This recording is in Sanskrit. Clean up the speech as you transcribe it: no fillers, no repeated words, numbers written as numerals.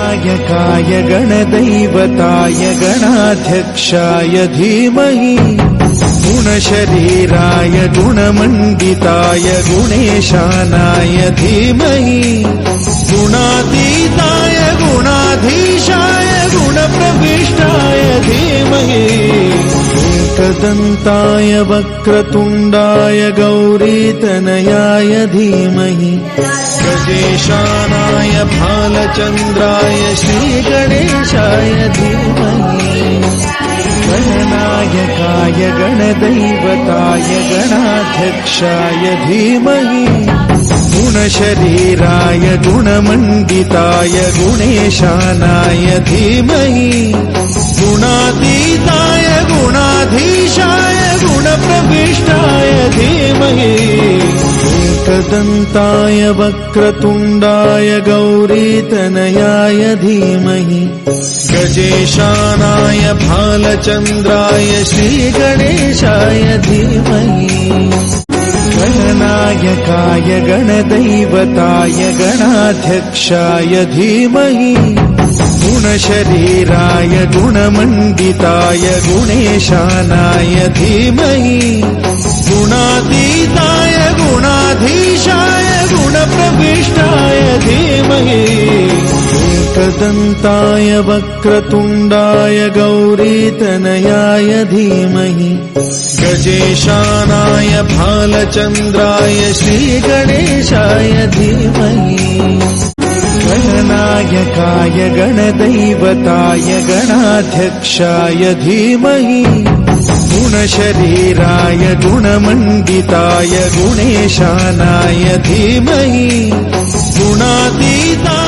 गणनायकाय गणदैवताय गणाध्यक्षाय धीमहि गुणशरीराय गुणमण्डिताय गुणेशानाय धीमहि गुणातीताय गुणाधीशाय गुणप्रविष्टाय धीमहि एकदन्ताय वक्रतुण्डाय गौरीतनयाय धीमहि गजेशानाय भालचन्द्राय श्रीगणेशाय धीमहि गणनायकाय गणदैवताय गणाध्यक्षाय धीमहि गुणशरीराय गुणमण्डिताय गुणेशानाय धीमहि गुणातीताय गुणाधीशाय गुणप्रविष्टाय धीमहि एकदन्ताय वक्रतुण्डाय गौरीतनयाय धीमहि गजेशानाय भालचन्द्राय श्रीगणेशाय धीमहि गणनायकाय गणदैवताय गणाध्यक्षाय धीमहि गुणशरीराय गुणमण्डिताय गुणेशानाय धीमहि गुणातीताय गुणाधीशाय गुणप्रविष्टाय धीमहि एकदन्ताय वक्रतुण्डाय गौरीतनयाय धीमहि गजेशानाय भालचन्द्राय श्रीगणेशाय धीमहि गणनायकाय गणदैवताय गणाध्यक्षाय धीमहि गुणशरीराय गुणमण्डिताय गुणेशानाय धीमहि गुणातीताय